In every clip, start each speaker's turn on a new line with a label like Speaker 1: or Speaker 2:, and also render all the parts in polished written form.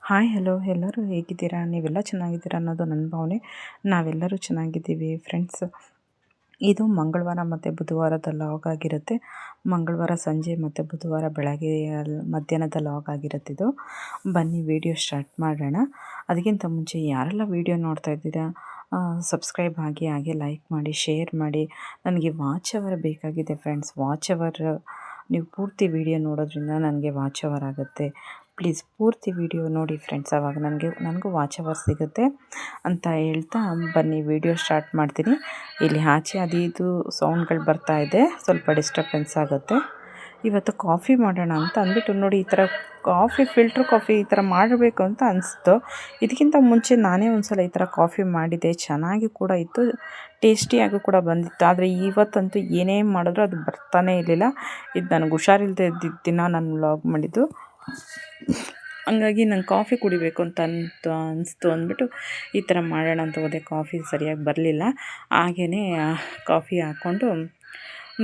Speaker 1: Hi hello ಎಲ್ಲರೂ ಹೇಗಿದ್ದೀರಾ? ನೀವೆಲ್ಲ ಚೆನ್ನಾಗಿದ್ದೀರಾ ಅನ್ನೋದು ನನ್ನ ಭಾವನೆ. ನಾವೆಲ್ಲರೂ ಚೆನ್ನಾಗಿದ್ದೀವಿ ಫ್ರೆಂಡ್ಸ್. ಇದು ಮಂಗಳವಾರ ಮತ್ತು ಬುಧವಾರದ ಲಾಗ್ ಆಗಿರುತ್ತೆ. ಮಂಗಳವಾರ ಸಂಜೆ ಮತ್ತು ಬುಧವಾರ ಬೆಳಗ್ಗೆ ಮಧ್ಯಾಹ್ನದ ಲಾಗ್ ಆಗಿರುತ್ತೆ ಇದು. ಬನ್ನಿ ವಿಡಿಯೋ ಸ್ಟಾರ್ಟ್ ಮಾಡೋಣ. ಅದಕ್ಕಿಂತ ಮುಂಚೆ ಯಾರೆಲ್ಲ ವಿಡಿಯೋ ನೋಡ್ತಾ ಇದ್ದೀರಾ ಸಬ್ಸ್ಕ್ರೈಬ್ ಆಗಿ, ಹಾಗೆ ಲೈಕ್ ಮಾಡಿ, ಶೇರ್ ಮಾಡಿ. ನನಗೆ ವಾಚ್ ಅವರ್ ಬೇಕಾಗಿದೆ ಫ್ರೆಂಡ್ಸ್. ವಾಚ್ ಅವರ್ ನೀವು ಪೂರ್ತಿ ವಿಡಿಯೋ ನೋಡೋದ್ರಿಂದ ನನಗೆ ವಾಚ್ ಅವರ್ ಆಗುತ್ತೆ. ಪ್ಲೀಸ್ ಪೂರ್ತಿ ವಿಡಿಯೋ ನೋಡಿ ಫ್ರೆಂಡ್ಸ್, ಆವಾಗ ನನಗೂ ವಾಚ್ ಅವರ್ ಸಿಗುತ್ತೆ ಅಂತ ಹೇಳ್ತಾ ಬನ್ನಿ ವಿಡಿಯೋ ಸ್ಟಾರ್ಟ್ ಮಾಡ್ತೀನಿ. ಇಲ್ಲಿ ಆಚೆ ಅದು ಇದು ಸೌಂಡ್ಗಳು ಬರ್ತಾ ಇದೆ, ಸ್ವಲ್ಪ ಡಿಸ್ಟರ್ಬೆನ್ಸ್ ಆಗುತ್ತೆ. ಇವತ್ತು ಕಾಫಿ ಮಾಡೋಣ ಅಂತ ಅಂದ್ಬಿಟ್ಟು ನೋಡಿ, ಈ ಥರ ಫಿಲ್ಟ್ರ್ ಕಾಫಿ ಈ ಥರ ಮಾಡಬೇಕು ಅಂತ ಅನಿಸ್ತು. ಇದಕ್ಕಿಂತ ಮುಂಚೆ ನಾನೇ ಒಂದು ಸಲ ಈ ಥರ ಕಾಫಿ ಮಾಡಿದ್ದೆ, ಚೆನ್ನಾಗಿ ಕೂಡ ಇತ್ತು, ಟೇಸ್ಟಿಯಾಗಿ ಕೂಡ ಬಂದಿತ್ತು. ಆದರೆ ಇವತ್ತಂತೂ ಏನೇ ಮಾಡಿದ್ರೂ ಅದು ಬರ್ತಾನೇ ಇರಲಿಲ್ಲ. ಇದು ನನಗೆ ಹುಷಾರಿಲ್ಲದೆ ಇದ್ದಿದ್ದ ದಿನ ನಾನು ವ್ಲಾಗ್ ಮಾಡಿದ್ದು. ಹಂಗಾಗಿ ನಂಗೆ ಕಾಫಿ ಕುಡಿಬೇಕು ಅಂತ ಅನಿಸ್ತು ಅಂದ್ಬಿಟ್ಟು ಈ ಥರ ಮಾಡೋಣ ಅಂತ ಹೋದೆ. ಕಾಫಿ ಸರಿಯಾಗಿ ಬರಲಿಲ್ಲ. ಹಾಗೆಯೇ ಕಾಫಿ ಹಾಕ್ಕೊಂಡು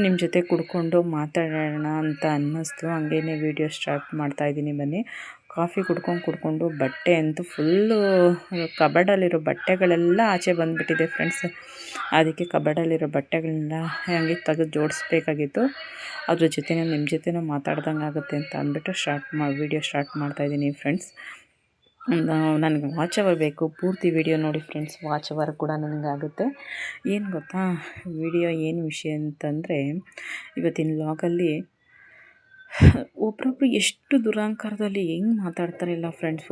Speaker 1: ನಿಮ್ಮ ಜೊತೆ ಕುಡ್ಕೊಂಡು ಮಾತಾಡೋಣ ಅಂತ ಅನ್ನಿಸ್ತು. ಹಂಗೇ ವಿಡಿಯೋ ಸ್ಟಾರ್ಟ್ ಮಾಡ್ತಾಯಿದ್ದೀನಿ ಬನ್ನಿ. ಕಾಫಿ ಕುಡ್ಕೊಂಡು ಬಟ್ಟೆ ಅಂತೂ ಫುಲ್ಲು ಕಬರ್ಡಲ್ಲಿರೋ ಬಟ್ಟೆಗಳೆಲ್ಲ ಆಚೆ ಬಂದುಬಿಟ್ಟಿದೆ ಫ್ರೆಂಡ್ಸ್. ಅದಕ್ಕೆ ಕಬರ್ಡಲ್ಲಿರೋ ಬಟ್ಟೆಗಳನ್ನ ಹಂಗೆ ತೆಗೆದು ಜೋಡಿಸ್ಬೇಕಾಗಿತ್ತು. ಅದ್ರ ಜೊತೆ ನಿಮ್ಮ ಜೊತೆನೂ ಮಾತಾಡ್ದಂಗೆ ಆಗುತ್ತೆ ಅಂತ ಅಂದ್ಬಿಟ್ಟು ವಿಡಿಯೋ ಸ್ಟಾರ್ಟ್ ಮಾಡ್ತಾಯಿದ್ದೀನಿ ಫ್ರೆಂಡ್ಸ್. ನನಗೆ ವಾಚ್ ಅವರ್ ಬೇಕು. ಪೂರ್ತಿ ವಿಡಿಯೋ ನೋಡಿ ಫ್ರೆಂಡ್ಸ್, ವಾಚ್ ಅವರ್ ಕೂಡ ನನಗಾಗುತ್ತೆ. ಏನು ಗೊತ್ತಾ, ವಿಡಿಯೋ ಏನು ವಿಷಯ ಅಂತಂದರೆ, ಇವತ್ತಿನ ವ್ಲಾಗಲ್ಲಿ ಒಬ್ಬರೊಬ್ರು ಎಷ್ಟು ದುರಹಂಕಾರದಲ್ಲಿ ಹೆಂಗೆ ಮಾತಾಡ್ತಾರಿಲ್ಲ ಫ್ರೆಂಡ್ಸ್.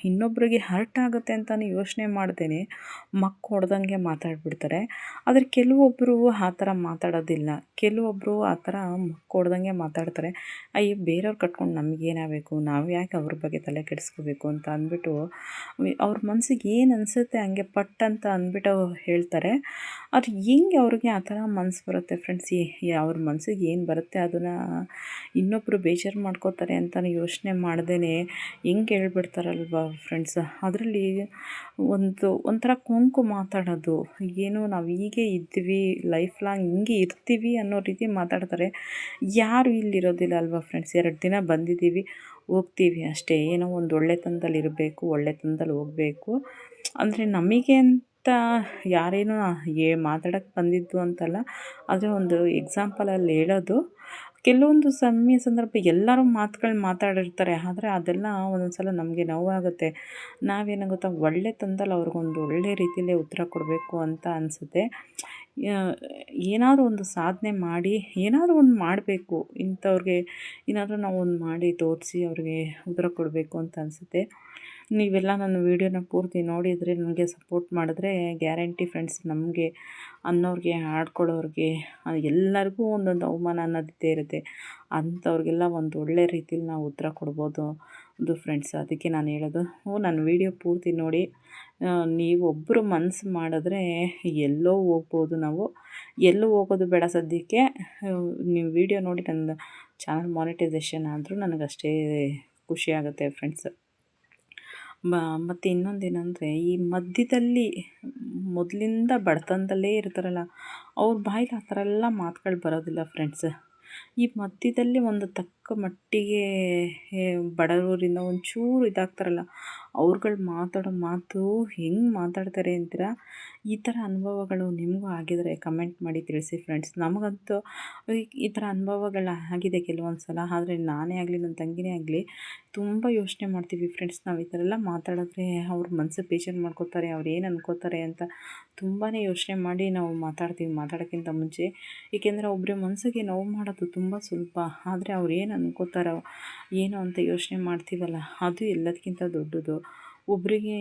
Speaker 1: ಇನ್ನೊಬ್ಬರಿಗೆ ಹರ್ಟ್ ಆಗುತ್ತೆ ಅಂತಲೇ ಯೋಚನೆ ಮಾಡ್ದೇನೆ ಮಕ್ಕ ಹೊಡೆದಂಗೆ ಮಾತಾಡ್ಬಿಡ್ತಾರೆ. ಆದರೆ ಕೆಲವೊಬ್ಬರು ಆ ಥರ ಮಾತಾಡೋದಿಲ್ಲ. ಕೆಲವೊಬ್ಬರು ಆ ಥರ ಮಕ್ಕ ಹೊಡೆದಂಗೆ ಮಾತಾಡ್ತಾರೆ. ಅಯ್ಯೋ, ಬೇರೆಯವ್ರು ಕಟ್ಕೊಂಡು ನಮಗೇನಾಗಬೇಕು, ನಾವು ಯಾಕೆ ಅವ್ರ ಬಗ್ಗೆ ತಲೆ ಕೆಡಿಸ್ಕೋಬೇಕು ಅಂತ ಅಂದ್ಬಿಟ್ಟು ಅವ್ರ ಮನಸ್ಸಿಗೆ ಏನು ಅನಿಸುತ್ತೆ ಹಂಗೆ ಪಟ್ ಅಂತ ಅಂದ್ಬಿಟ್ಟು ಹೇಳ್ತಾರೆ. ಅದು ಹೆಂಗೆ ಅವ್ರಿಗೆ ಆ ಥರ ಮನಸ್ಸು ಬರುತ್ತೆ ಫ್ರೆಂಡ್ಸ್? ಅವ್ರ ಮನಸ್ಸಿಗೆ ಏನು ಬರುತ್ತೆ ಅದನ್ನು ಇನ್ನೊಬ್ಬರು ಬೇಜಾರು ಮಾಡ್ಕೋತಾರೆ ಅಂತಲೇ ಯೋಚನೆ ಮಾಡ್ದೇ ಹೆಂಗೆ ಹೇಳ್ಬಿಡ್ತಾರಲ್ವ ಫ್ರೆಂಡ್ಸ್. ಅದರಲ್ಲಿ ಒಂಥರ ಕೊಂಕು ಮಾತಾಡೋದು, ಏನು ನಾವು ಹೀಗೆ ಇದ್ವಿ, ಲೈಫ್ ಲಾಂಗ್ ಹಿಂಗೆ ಇರ್ತೀವಿ ಅನ್ನೋ ರೀತಿ ಮಾತಾಡ್ತಾರೆ. ಯಾರು ಇಲ್ಲಿರೋದಿಲ್ಲ ಅಲ್ವಾ ಫ್ರೆಂಡ್ಸ್. 2 ದಿನ ಬಂದಿದ್ದೀವಿ, ಹೋಗ್ತೀವಿ ಅಷ್ಟೇ. ಏನೋ ಒಂದು ಒಳ್ಳೆತನದಲ್ಲಿ ಇರಬೇಕು, ಒಳ್ಳೆತನದಲ್ಲಿ ಹೋಗಬೇಕು ಅಂದರೆ ನಮಗೆ ಅಂತ ಯಾರೇನೋ ಮಾತಾಡೋಕ್ಕೆ ಬಂದಿದ್ದು ಅಂತಲ್ಲ. ಆದರೆ ಒಂದು ಎಕ್ಸಾಂಪಲಲ್ಲಿ ಹೇಳೋದು. ಕೆಲವೊಂದು ಸಂದರ್ಭ ಎಲ್ಲರೂ ಮಾತಾಡಿರ್ತಾರೆ. ಆದರೆ ಅದೆಲ್ಲ ಒಂದೊಂದು ಸಲ ನಮಗೆ ನೋವಾಗುತ್ತೆ. ನಾವೇನಾಗುತ್ತಾ ಒಳ್ಳೆತನದಲ್ಲಿ ಅವ್ರಿಗೊಂದು ಒಳ್ಳೆ ರೀತಿಯಲ್ಲೇ ಉತ್ತರ ಕೊಡಬೇಕು ಅಂತ ಅನಿಸುತ್ತೆ. ಏನಾದರೂ ಒಂದು ಸಾಧನೆ ಮಾಡಿ, ಏನಾದರೂ ಒಂದು ಮಾಡಬೇಕು, ಇಂಥವ್ರಿಗೆ ಏನಾದರೂ ನಾವು ಒಂದು ಮಾಡಿ ತೋರಿಸಿ ಅವ್ರಿಗೆ ಉತ್ತರ ಕೊಡಬೇಕು ಅಂತ ಅನಿಸುತ್ತೆ. ನೀವೆಲ್ಲ ನನ್ನ ವೀಡಿಯೋನ ಪೂರ್ತಿ ನೋಡಿದರೆ, ನನಗೆ ಸಪೋರ್ಟ್ ಮಾಡಿದ್ರೆ ಗ್ಯಾರಂಟಿ ಫ್ರೆಂಡ್ಸ್, ನಮಗೆ ಅನ್ನೋರಿಗೆ, ಆಡ್ಕೊಳ್ಳೋರಿಗೆ, ಎಲ್ಲರಿಗೂ ಒಂದೊಂದು ಅವಮಾನ ಅನ್ನೋದಿದ್ದೇ ಇರುತ್ತೆ. ಅಂಥವ್ರಿಗೆಲ್ಲ ಒಂದು ಒಳ್ಳೆ ರೀತಿಲಿ ನಾವು ಉತ್ತರ ಕೊಡ್ಬೋದು ಫ್ರೆಂಡ್ಸ್. ಅದಕ್ಕೆ ನಾನು ಹೇಳೋದು, ನನ್ನ ವೀಡಿಯೋ ಪೂರ್ತಿ ನೋಡಿ. ನೀವು ಒಬ್ಬರು ಮನಸ್ಸು ಮಾಡಿದ್ರೆ ಎಲ್ಲೋ ಹೋಗ್ಬೋದು ನಾವು. ಎಲ್ಲೂ ಹೋಗೋದು ಬೇಡ ಸದ್ಯಕ್ಕೆ. ನೀವು ವೀಡಿಯೋ ನೋಡಿ ನನ್ನ ಚಾನಲ್ ಮಾನಿಟೈಸೇಷನ್ ಆದರೂ ನನಗಷ್ಟೇ ಖುಷಿಯಾಗುತ್ತೆ ಫ್ರೆಂಡ್ಸ್. ಮತ್ತು ಇನ್ನೊಂದೇನೆಂದರೆ, ಈ ಮಧ್ಯದಲ್ಲಿ ಮೊದಲಿಂದ ಬಡತನದಲ್ಲೇ ಇರ್ತಾರಲ್ಲ, ಅವ್ರ ಬಾಯಿಗೆ ಆ ಥರ ಎಲ್ಲ ಮಾತುಗಳು ಬರೋದಿಲ್ಲ ಫ್ರೆಂಡ್ಸ್. ಈ ಮಧ್ಯದಲ್ಲಿ ಒಂದು ತಕ್ಕ ಮಟ್ಟಿಗೆ ಬಡವರಿಂದ ಒಂಚೂರು ಇದಾಗ್ತಾರಲ್ಲ, ಅವ್ರುಗಳು ಮಾತಾಡೋ ಮಾತು ಹೆಂಗೆ ಮಾತಾಡ್ತಾರೆ ಅಂತೀರಾ? ಈ ಥರ ಅನುಭವಗಳು ನಿಮಗೂ ಆಗಿದರೆ ಕಮೆಂಟ್ ಮಾಡಿ ತಿಳಿಸಿ ಫ್ರೆಂಡ್ಸ್. ನಮಗಂತೂ ಈ ಥರ ಅನುಭವಗಳು ಆಗಿದೆ ಕೆಲವೊಂದು ಸಲ. ಆದರೆ ನಾನೇ ಆಗಲಿ, ನನ್ನ ತಂಗಿನೇ ಆಗಲಿ ತುಂಬ ಯೋಚನೆ ಮಾಡ್ತೀವಿ ಫ್ರೆಂಡ್ಸ್. ನಾವು ಈ ಥರ ಎಲ್ಲ ಮಾತಾಡಿದ್ರೆ ಅವ್ರ ಮನಸ್ಸಿಗೆ ಬೇಜಾರು ಮಾಡ್ಕೋತಾರೆ, ಅವ್ರು ಏನು ಅನ್ಕೋತಾರೆ ಅಂತ ತುಂಬಾ ಯೋಚನೆ ಮಾಡಿ ನಾವು ಮಾತಾಡ್ತೀವಿ, ಮಾತಾಡೋಕ್ಕಿಂತ ಮುಂಚೆ. ಏಕೆಂದರೆ ಒಬ್ಬರ ಮನಸ್ಸಿಗೆ ನೋವು ಮಾಡೋದು ತುಂಬ ಸುಲಭ. ಆದರೆ ಅವ್ರು ಏನು ಅನ್ಕೋತಾರೋ ಏನು ಅಂತ ಯೋಚನೆ ಮಾಡ್ತೀವಲ್ಲ, ಅದು ಎಲ್ಲದಕ್ಕಿಂತ ದೊಡ್ಡದು. ಒಬ್ಬರಿಗೆ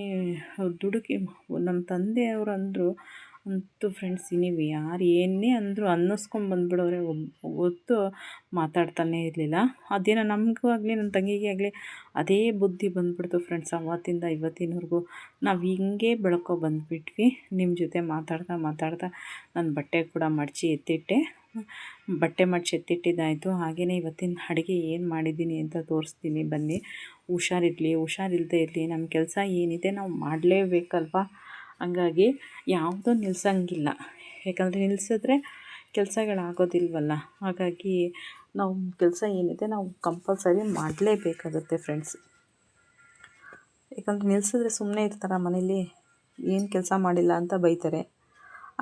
Speaker 1: ದುಡುಕಿ ನಮ್ಮ ತಂದೆಯವರು ಅಂದರು ಅಂತೂ ಫ್ರೆಂಡ್ಸ್, ನೀವು ಯಾರು ಏನೇ ಅಂದರೂ ಅನ್ನಿಸ್ಕೊಂಡು ಬಂದುಬಿಡೋರೆ ಹೊತ್ತು ಮಾತಾಡ್ತಾನೇ ಇರಲಿಲ್ಲ. ಅದೇನೋ ನಮಗೂ ಆಗಲಿ, ನನ್ನ ತಂಗಿಗೆ ಆಗಲಿ ಅದೇ ಬುದ್ಧಿ ಬಂದುಬಿಡ್ತು ಫ್ರೆಂಡ್ಸ್. ಅವತ್ತಿಂದ ಇವತ್ತಿನವರೆಗೂ ನಾವು ಹಿಂಗೆ ಬೆಳ್ಕೊ ಬಂದುಬಿಟ್ವಿ. ನಿಮ್ಮ ಜೊತೆ ಮಾತಾಡ್ತಾ ನಾನು ಬಟ್ಟೆ ಕೂಡ ಮಡಚಿ ಎತ್ತಿಟ್ಟೆ. ಬಟ್ಟೆ ಮಡಚಿ ಎತ್ತಿಟ್ಟಿದ್ದಾಯಿತು. ಹಾಗೆಯೇ ಇವತ್ತಿನ ಅಡುಗೆ ಏನು ಮಾಡಿದ್ದೀನಿ ಅಂತ ತೋರಿಸ್ತೀನಿ ಬನ್ನಿ. ಹುಷಾರಿಲ್ಲದೆ ಇರಲಿ, ನಮ್ಮ ಕೆಲಸ ಏನಿದೆ ನಾವು ಮಾಡಲೇಬೇಕಲ್ವ. ಹಂಗಾಗಿ ಯಾವುದೂ ನಿಲ್ಲಿಸಂಗಿಲ್ಲ. ಯಾಕಂದರೆ ನಿಲ್ಲಿಸಿದ್ರೆ ಕೆಲಸಗಳಾಗೋದಿಲ್ವಲ್ಲ. ಹಾಗಾಗಿ ನಾವು ಕೆಲಸ ಏನಿದೆ ನಾವು ಕಂಪಲ್ಸರಿ ಮಾಡಲೇಬೇಕಾಗುತ್ತೆ ಫ್ರೆಂಡ್ಸ್. ಯಾಕಂದರೆ ನಿಲ್ಲಿಸಿದ್ರೆ ಸುಮ್ಮನೆ ಇರ್ತಾರೆ ಮನೇಲಿ, ಏನು ಕೆಲಸ ಮಾಡಿಲ್ಲ ಅಂತ ಬೈತಾರೆ.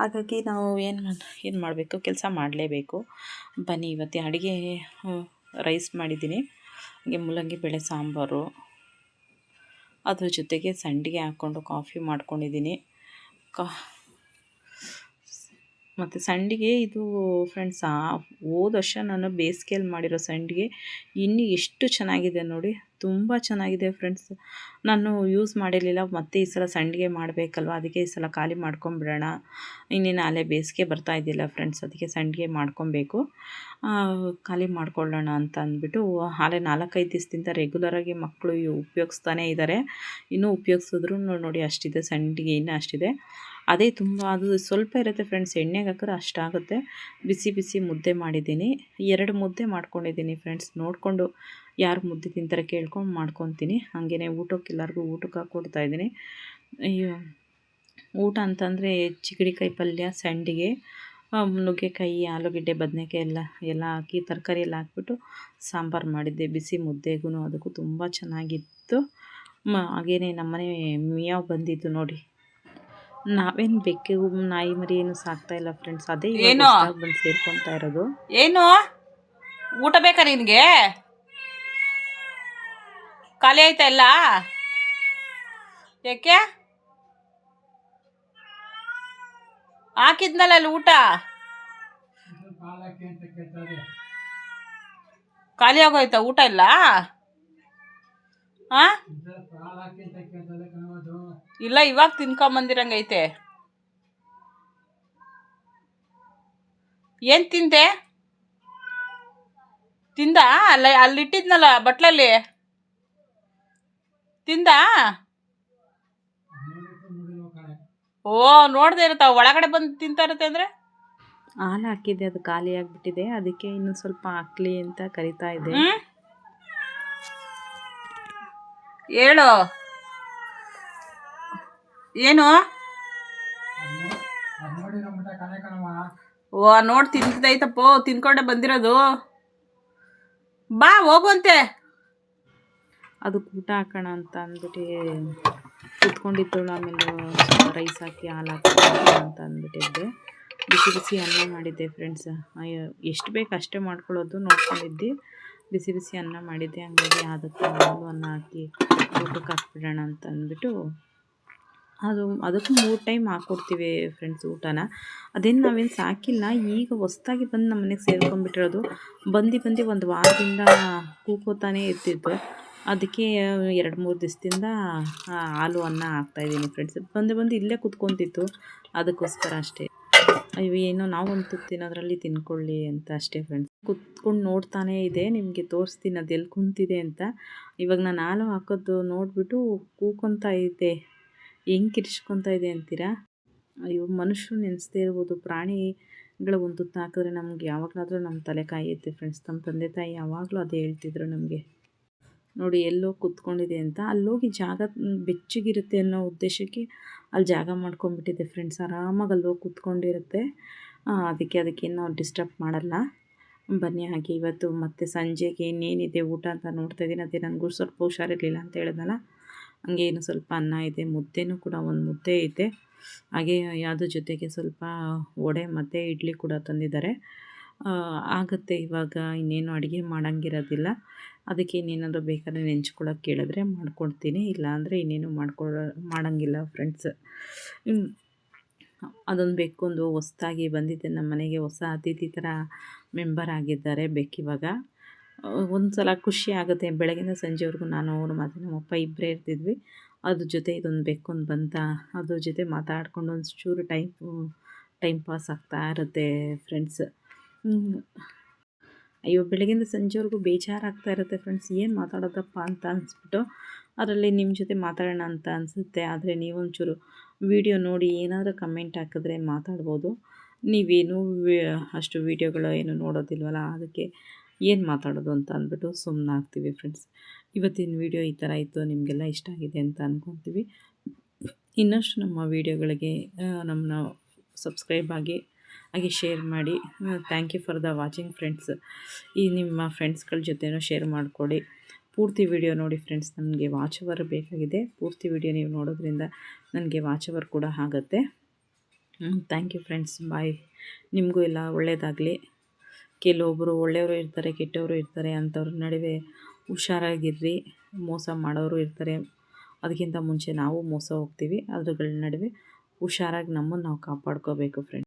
Speaker 1: ಹಾಗಾಗಿ ನಾವು ಏನು ಮಾಡಬೇಕು, ಕೆಲಸ ಮಾಡಲೇಬೇಕು. ಬನ್ನಿ ಇವತ್ತು ಅಡುಗೆ ರೈಸ್ ಮಾಡಿದ್ದೀನಿ, ಹಾಗೆ ಮೂಲಂಗಿ ಬೇಳೆ ಸಾಂಬಾರು, ಅದ್ರ ಜೊತೆಗೆ ಸಂಡಿಗೆ ಹಾಕ್ಕೊಂಡು ಕಾಫಿ ಮಾಡ್ಕೊಂಡಿದ್ದೀನಿ. ಮತ್ತು ಸಂಡಿಗೆ ಇದು ಫ್ರೆಂಡ್ಸ್ ಹೋದ ವರ್ಷ ನಾನು ಬೇಸಿಗೆಯಲ್ಲಿ ಮಾಡಿರೋ ಸಂಡಿಗೆ ಇನ್ನೂ ಎಷ್ಟು ಚೆನ್ನಾಗಿದೆ ನೋಡಿ, ತುಂಬ ಚೆನ್ನಾಗಿದೆ ಫ್ರೆಂಡ್ಸ್. ನಾನು ಯೂಸ್ ಮಾಡಿರಲಿಲ್ಲ, ಮತ್ತು ಈ ಸಲ ಸಂಡಿಗೆ ಮಾಡಬೇಕಲ್ವ, ಅದಕ್ಕೆ ಈ ಸಲ ಖಾಲಿ ಮಾಡ್ಕೊಂಬಿಡೋಣ. ಇನ್ನೇನು ಅಲ್ಲೇ ಬೇಸಿಗೆ ಬರ್ತಾ ಇದೆಯಲ್ಲ ಫ್ರೆಂಡ್ಸ್, ಅದಕ್ಕೆ ಸಂಡಿಗೆ ಮಾಡ್ಕೊಬೇಕು, ಖಾಲಿ ಮಾಡ್ಕೊಳ್ಳೋಣ ಅಂತ ಅಂದ್ಬಿಟ್ಟು ಹಾಲೆ 4-5 ದಿವಸದಿಂದ ರೆಗ್ಯುಲರಾಗಿ ಮಕ್ಕಳು ಉಪಯೋಗಿಸ್ತಾನೇ ಇದ್ದಾರೆ. ಇನ್ನೂ ಉಪಯೋಗಿಸಿದ್ರು ನೋಡಿ ಅಷ್ಟಿದೆ, ಸಂಡಿಗೆ ಇನ್ನೂ ಅಷ್ಟಿದೆ. ಅದೇ ತುಂಬ ಅದು ಸ್ವಲ್ಪ ಇರುತ್ತೆ ಫ್ರೆಂಡ್ಸ್, ಎಣ್ಣೆಗೆ ಹಾಕಿದ್ರೆ ಅಷ್ಟಾಗುತ್ತೆ. ಬಿಸಿ ಬಿಸಿ ಮುದ್ದೆ ಮಾಡಿದ್ದೀನಿ, 2 ಮುದ್ದೆ ಮಾಡ್ಕೊಂಡಿದ್ದೀನಿ ಫ್ರೆಂಡ್ಸ್. ನೋಡಿಕೊಂಡು ಯಾರು ಮುದ್ದೆ ತಿಂತಾರೆ ಕೇಳ್ಕೊಂಡು ಮಾಡ್ಕೊತೀನಿ. ಹಾಗೆಯೇ ಊಟಕ್ಕೆ ಎಲ್ಲರಿಗೂ ಊಟಕ್ಕೆ ಹಾಕ್ಕೊಡ್ತಾಯಿದ್ದೀನಿ. ಊಟ ಅಂತಂದರೆ ಚಿಗಡಿಕಾಯಿ ಪಲ್ಯ, ಸಂಡಿಗೆ, ನುಗ್ಗೆಕಾಯಿ, ಆಲೂಗೆಡ್ಡೆ, ಬದನೆಕಾಯಿ ಎಲ್ಲ ಹಾಕಿ ತರಕಾರಿ ಎಲ್ಲ ಹಾಕ್ಬಿಟ್ಟು ಸಾಂಬಾರು ಮಾಡಿದ್ದೆ. ಬಿಸಿ ಮುದ್ದೆಗೂ ಅದಕ್ಕೂ ತುಂಬ ಚೆನ್ನಾಗಿತ್ತು. ಹಾಗೆಯೇ ನಮ್ಮನೆ ಮಿಯಾವ್ ಬಂದಿದ್ದು ನೋಡಿ. ನಾವೇನು ಬೆಕ್ಕು ನಾಯಿ ಮರಿ ಏನು ಸಾಕ್ತಾಯಿಲ್ಲ ಫ್ರೆಂಡ್ಸ್, ಅದೇ ಬಂದು ಸೇರ್ಕೊತಾ ಇರೋದು.
Speaker 2: ಏನು ಊಟ ಬೇಕಾ ನಿನಗೆ? ಖಾಲಿ ಆಯ್ತಾ ಎಲ್ಲ? ಯಾಕೆ ಹಾಕಿದ್ನಲ್ಲ ಅಲ್ಲಿ ಊಟ ಖಾಲಿ ಆಗೋಯ್ತಾ ಊಟ ಇಲ್ಲ? ಇಲ್ಲ, ಇವಾಗ ತಿನ್ಕೊಂಬಂದಿರಂಗೈತೆ. ಏನ್ ತಿಂದೆ? ತಿಂದ? ಅಲ್ಲಿಟ್ಟಿದ್ನಲ್ಲ ಬಟ್ಲಲ್ಲಿ ತಿಂದ? ಓ, ನೋಡ್ದೆ ಇರುತ್ತ ಒಳಗಡೆ ಬಂದು ತಿಂತಾ ಇರುತ್ತೆ ಅಂದ್ರೆ.
Speaker 1: ಹಾಲು ಹಾಕಿದ್ದೆ, ಅದು ಖಾಲಿ ಆಗಿಬಿಟ್ಟಿದೆ, ಅದಕ್ಕೆ ಇನ್ನು ಸ್ವಲ್ಪ ಹಾಕ್ಲಿ ಅಂತ ಕರಿತಾ ಇದೆ.
Speaker 2: ಹೇಳು, ಏನು? ಓ, ನೋಡಿ ತಿಂತೈತಪ್ಪ, ತಿನ್ಕೊಂಡೆ ಬಂದಿರೋದು. ಬಾ ಹೋಗುವಂತೆ.
Speaker 1: ಅದು ಊಟ ಹಾಕೋಣ ಅಂತ ಅಂದ್ಬಿಟ್ಟು ಕುತ್ಕೊಂಡಿದ್ದಳು. ಆಮೇಲೆ ರೈಸ್ ಹಾಕಿ ಹಾಲು ಹಾಕಿ ಅಂತ ಅಂದ್ಬಿಟ್ಟಿದ್ದೆ. ಬಿಸಿ ಬಿಸಿ ಅನ್ನ ಮಾಡಿದ್ದೆ ಫ್ರೆಂಡ್ಸ್. ಎಷ್ಟು ಬೇಕು ಅಷ್ಟೇ ಮಾಡ್ಕೊಳ್ಳೋದು ನೋಡ್ಕೊಂಡಿದ್ದೆ. ಬಿಸಿ ಬಿಸಿ ಅನ್ನ ಮಾಡಿದ್ದೆ, ಹಂಗಾಗಿ ಅದಕ್ಕೆ ಹಾಲು ಅನ್ನ ಹಾಕಿ ಊಟಕ್ಕೆ ಹಾಕ್ಬಿಡೋಣ ಅಂತ ಅಂದ್ಬಿಟ್ಟು ಅದಕ್ಕೂ 3 ಟೈಮ್ ಹಾಕ್ಕೊಡ್ತೀವಿ ಫ್ರೆಂಡ್ಸ್ ಊಟನ. ಅದೇನು ನಾವೇನು ಸಾಕಿಲ್ಲ, ಈಗ ಹೊಸ್ದಾಗಿ ಬಂದು ನಮ್ಮ ಮನೆಗೆ ಸೇರ್ಕೊಂಡ್ಬಿಟ್ಟಿರೋದು. ಬಂದು 1 ವಾರದಿಂದ ಕೂಕೋತಾನೇ ಇರ್ತಿತ್ತು. ಅದಕ್ಕೆ 2-3 ದಿವಸದಿಂದ ಹಾಲು ಅನ್ನ ಹಾಕ್ತಾಯಿದ್ದೀನಿ ಫ್ರೆಂಡ್ಸ್. ಬಂದು ಇಲ್ಲೇ ಕುತ್ಕೊತಿತ್ತು, ಅದಕ್ಕೋಸ್ಕರ ಅಷ್ಟೇ. ಏನೋ ನಾವಂತೂ ತಿನ್ನೋದ್ರಲ್ಲಿ ತಿನ್ಕೊಳ್ಳಿ ಅಂತ ಅಷ್ಟೇ ಫ್ರೆಂಡ್ಸ್. ಕುತ್ಕೊಂಡು ನೋಡ್ತಾನೇ ಇದೆ, ನಿಮಗೆ ತೋರಿಸ್ತೀನಿ ಅದು ಎಲ್ಲಿ ಕುಂತಿದೆ ಅಂತ. ಇವಾಗ ನಾನು ಹಾಲು ಹಾಕೋದು ನೋಡಿಬಿಟ್ಟು ಕೂಕೊತಾ ಇದೆ. ಹೆಂಗೆ ಕಿರ್ಚ್ಕೊತಾ ಇದೆ ಅಂತೀರಾ? ಅಯ್ಯೋ, ಮನುಷ್ಯರು ನೆನೆಸ್ದೇ ಇರ್ಬೋದು, ಪ್ರಾಣಿಗಳ ಒಂದು ತುತ್ತು ಹಾಕಿದ್ರೆ ನಮ್ಗೆ ಯಾವಾಗಲಾದರೂ ನಮ್ಮ ತಲೆ ಕಾಯುತ್ತೆ ಫ್ರೆಂಡ್ಸ್. ನಮ್ಮ ತಂದೆ ತಾಯಿ ಯಾವಾಗಲೂ ಅದೇ ಹೇಳ್ತಿದ್ರು ನಮಗೆ. ನೋಡಿ ಎಲ್ಲೋ ಕೂತ್ಕೊಂಡಿದೆ ಅಂತ, ಅಲ್ಲೋಗಿ ಜಾಗ ಬೆಚ್ಚಗಿರುತ್ತೆ ಅನ್ನೋ ಉದ್ದೇಶಕ್ಕೆ ಅಲ್ಲಿ ಜಾಗ ಮಾಡ್ಕೊಂಡ್ಬಿಟ್ಟಿದೆ ಫ್ರೆಂಡ್ಸ್. ಆರಾಮಾಗಿ ಅಲ್ಲೋಗಿ ಕೂತ್ಕೊಂಡಿರುತ್ತೆ. ಅದಕ್ಕೆ ನಾವು ಡಿಸ್ಟರ್ಬ್ ಮಾಡಲ್ಲ. ಬನ್ನಿ, ಹಾಗೆ ಇವತ್ತು ಮತ್ತು ಸಂಜೆಗೆ ಇನ್ನೇನಿದೆ ಊಟ ಅಂತ ನೋಡ್ತಾಯಿದ್ದೀನಿ. ಅದೇ ನನಗೂ ಸ್ವಲ್ಪ ಹುಷಾರಿರಲಿಲ್ಲ ಅಂತ ಹೇಳಿದ್ನಲ್ಲ, ಹಂಗೆ ಏನು ಸ್ವಲ್ಪ ಅನ್ನ ಇದೆ, ಮುದ್ದೆನೂ ಕೂಡ 1 ಮುದ್ದೆ ಇದೆ. ಹಾಗೆ ಯಾವುದ್ರ ಜೊತೆಗೆ ಸ್ವಲ್ಪ ವಡೆ ಮತ್ತು ಇಡ್ಲಿ ಕೂಡ ತಂದಿದ್ದಾರೆ. ಆಗುತ್ತೆ ಇವಾಗ, ಇನ್ನೇನು ಅಡುಗೆ ಮಾಡೋಂಗಿರೋದಿಲ್ಲ. ಅದಕ್ಕೆ ಇನ್ನೇನಾದರೂ ಬೇಕಾದ್ರೆ ನೆಂಚ್ಕೊಳ್ಳೋಕೆ ಕೇಳಿದ್ರೆ ಮಾಡ್ಕೊಡ್ತೀನಿ, ಇಲ್ಲಾಂದರೆ ಇನ್ನೇನು ಮಾಡೋಂಗಿಲ್ಲ ಫ್ರೆಂಡ್ಸ್. ಅದೊಂದು ಬೆಕ್ಕೊಂದು ಹೊಸ್ದಾಗಿ ಬಂದಿದೆ ನಮ್ಮ ಮನೆಗೆ, ಹೊಸ ಅತಿಥಿ ಥರ ಮೆಂಬರ್ ಆಗಿದ್ದಾರೆ ಬೆಕ್ಕಿವಾಗ. ಒಂದು ಸಲ ಖುಷಿ ಆಗುತ್ತೆ. ಬೆಳಗಿಂದ ಸಂಜೆವರೆಗೂ ನಾನು ಮತ್ತು ನಮ್ಮಪ್ಪ ಇಬ್ಬರೇ ಇರ್ತಿದ್ವಿ. ಅದ್ರ ಜೊತೆ ಇದೊಂದು ಬೆಕ್ಕೊಂದು ಬಂತ, ಅದ್ರ ಜೊತೆ ಮಾತಾಡ್ಕೊಂಡು ಒಂದು ಚೂರು ಟೈಮ್ ಪಾಸ್ ಆಗ್ತಾ ಇರುತ್ತೆ ಫ್ರೆಂಡ್ಸ್. ಅಯ್ಯೋ, ಬೆಳಗಿಂದ ಸಂಜೆವರೆಗೂ ಬೇಜಾರಾಗ್ತಾ ಇರುತ್ತೆ ಫ್ರೆಂಡ್ಸ್, ಏನು ಮಾತಾಡೋದಪ್ಪ ಅಂತ ಅನಿಸ್ಬಿಟ್ಟು. ಅದರಲ್ಲಿ ನಿಮ್ಮ ಜೊತೆ ಮಾತಾಡೋಣ ಅಂತ ಅನಿಸುತ್ತೆ. ಆದರೆ ನೀವೊಂಚೂರು ವಿಡಿಯೋ ನೋಡಿ ಏನಾದರೂ ಕಮೆಂಟ್ ಹಾಕಿದ್ರೆ ಮಾತಾಡ್ಬೋದು. ನೀವೇನು ಅಷ್ಟು ವೀಡಿಯೋಗಳು ಏನು ನೋಡೋದಿಲ್ವಲ್ಲ, ಅದಕ್ಕೆ ಏನು ಮಾತಾಡೋದು ಅಂತ ಅಂದ್ಬಿಟ್ಟು ಸುಮ್ಮನಾಗ್ತೀವಿ ಫ್ರೆಂಡ್ಸ್. ಇವತ್ತಿನ ವೀಡಿಯೋ ಈ ಥರ ಇತ್ತು, ನಿಮಗೆಲ್ಲ ಇಷ್ಟ ಆಗಿದೆ ಅಂತ ಅಂದ್ಕೊತೀವಿ. ಇನ್ನಷ್ಟು ನಮ್ಮ ವೀಡಿಯೋಗಳಿಗೆ ನಮ್ಮನ್ನ ಸಬ್ಸ್ಕ್ರೈಬ್ ಆಗಿ ಹಾಗೆ ಶೇರ್ ಮಾಡಿ. Thank you for the watching friends. ಈ ನಿಮ್ಮ ಫ್ರೆಂಡ್ಸ್ಗಳ ಜೊತೆನೂ ಶೇರ್ ಮಾಡಿಕೊಡಿ. ಪೂರ್ತಿ ವಿಡಿಯೋ ನೋಡಿ ಫ್ರೆಂಡ್ಸ್. ನನಗೆ ವಾಚ್ ಅವರ್ ಬೇಕಾಗಿದೆ. ಪೂರ್ತಿ ವಿಡಿಯೋ ನೀವು ನೋಡೋದ್ರಿಂದ ನನಗೆ ವಾಚ್ ಅವರ್ ಕೂಡ ಆಗುತ್ತೆ. Thank you friends. ಬಾಯ್. ನಿಮಗೂ ಎಲ್ಲ ಒಳ್ಳೆಯದಾಗಲಿ. ಕೆಲವೊಬ್ಬರು ಒಳ್ಳೆಯವರು ಇರ್ತಾರೆ, ಕೆಟ್ಟವರು ಇರ್ತಾರೆ. ಅಂಥವ್ರ ನಡುವೆ ಹುಷಾರಾಗಿರ್ರಿ. ಮೋಸ ಮಾಡೋರು ಇರ್ತಾರೆ. ಅದಕ್ಕಿಂತ ಮುಂಚೆ ನಾವು ಮೋಸ ಹೋಗ್ತೀವಿ. ಅದ್ರಗಳ ನಡುವೆ ಹುಷಾರಾಗಿ ನಮ್ಮನ್ನು ನಾವು ಕಾಪಾಡ್ಕೋಬೇಕು ಫ್ರೆಂಡ್ಸ್.